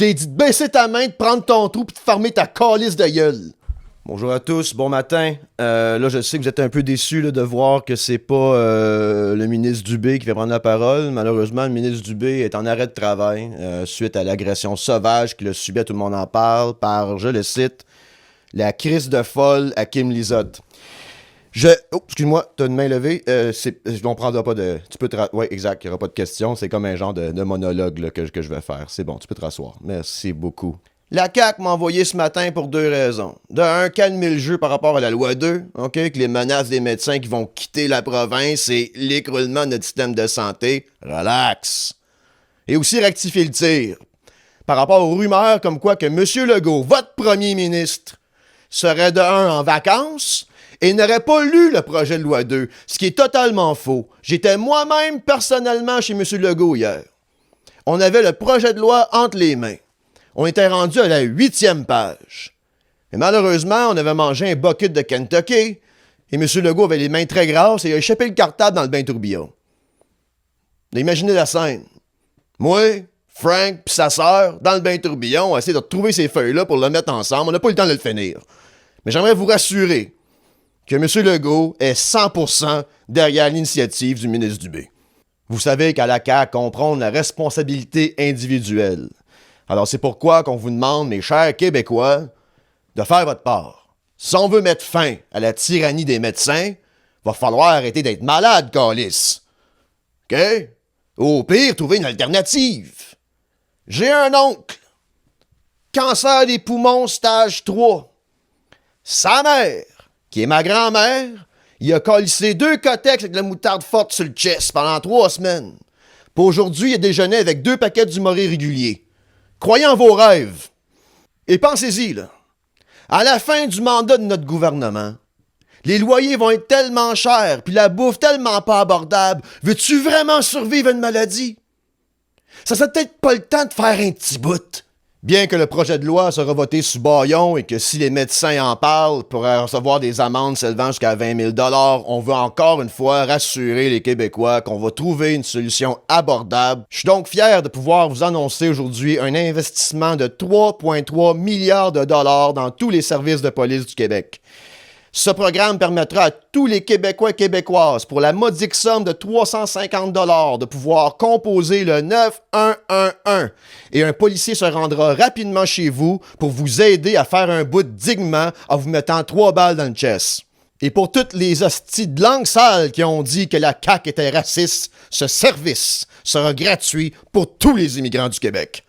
t'ai dit de baisser ta main, de prendre ton trou pis de fermer ta calice de gueule. Bonjour à tous, bon matin. Là, je sais que vous êtes un peu déçus là, de voir que c'est pas le ministre Dubé qui va prendre la parole. Malheureusement, le ministre Dubé est en arrêt de travail suite à l'agression sauvage qu'il a subie, tout le monde en parle, par, je le cite, la crise de folle à Kim Lizotte. Oh, excuse-moi, t'as une main levée. On prendra pas de... Tu peux te... Oui, exact, il n'y aura pas de questions. C'est comme un genre de monologue là, que je vais faire. C'est bon, tu peux te rasseoir. Merci beaucoup. La CAQ m'a envoyé ce matin pour deux raisons. De un, calmer le jeu par rapport à la loi 2, OK, que les menaces des médecins qui vont quitter la province et l'écroulement de notre système de santé. Relax. Et aussi rectifier le tir. Par rapport aux rumeurs comme quoi que M. Legault, votre premier ministre, serait de un en vacances et n'aurait pas lu le projet de loi 2, ce qui est totalement faux. J'étais moi-même personnellement chez M. Legault hier. On avait le projet de loi entre les mains. On était rendu à la 8e page. Et malheureusement, on avait mangé un bucket de Kentucky et M. Legault avait les mains très grasses et il a échappé le cartable dans le bain tourbillon. Imaginez la scène. Moi, Frank pis sa sœur, dans le bain tourbillon, on a essayé de retrouver ces feuilles-là pour le mettre ensemble. On n'a pas eu le temps de le finir. Mais j'aimerais vous rassurer que M. Legault est 100% derrière l'initiative du ministre Dubé. Vous savez qu'à la CAQ, on prône la responsabilité individuelle. Alors c'est pourquoi qu'on vous demande, mes chers Québécois, de faire votre part. Si on veut mettre fin à la tyrannie des médecins, va falloir arrêter d'être malade, câlisse. OK? Au pire, trouver une alternative. J'ai un oncle. Cancer des poumons stage 3. Sa mère, qui est ma grand-mère, il a collissé 2 Kotex avec de la moutarde forte sur le chest pendant 3 semaines. Puis aujourd'hui, il a déjeuné avec 2 paquets du Morée régulier. Croyez en vos rêves. Et pensez-y, là. À la fin du mandat de notre gouvernement, les loyers vont être tellement chers, puis la bouffe tellement pas abordable. Veux-tu vraiment survivre à une maladie? Ça serait peut-être pas le temps de faire un petit bout. Bien que le projet de loi sera voté sous bâillon et que si les médecins en parlent pourraient recevoir des amendes s'élevant jusqu'à 20 000 $, on veut encore une fois rassurer les Québécois qu'on va trouver une solution abordable. Je suis donc fier de pouvoir vous annoncer aujourd'hui un investissement de 3,3 milliards de dollars dans tous les services de police du Québec. Ce programme permettra à tous les Québécois et Québécoises, pour la modique somme de 350 $, de pouvoir composer le 9111 et un policier se rendra rapidement chez vous pour vous aider à faire un bout dignement en vous mettant 3 balles dans le chest. Et pour toutes les hosties de langue sale qui ont dit que la CAQ était raciste, ce service sera gratuit pour tous les immigrants du Québec.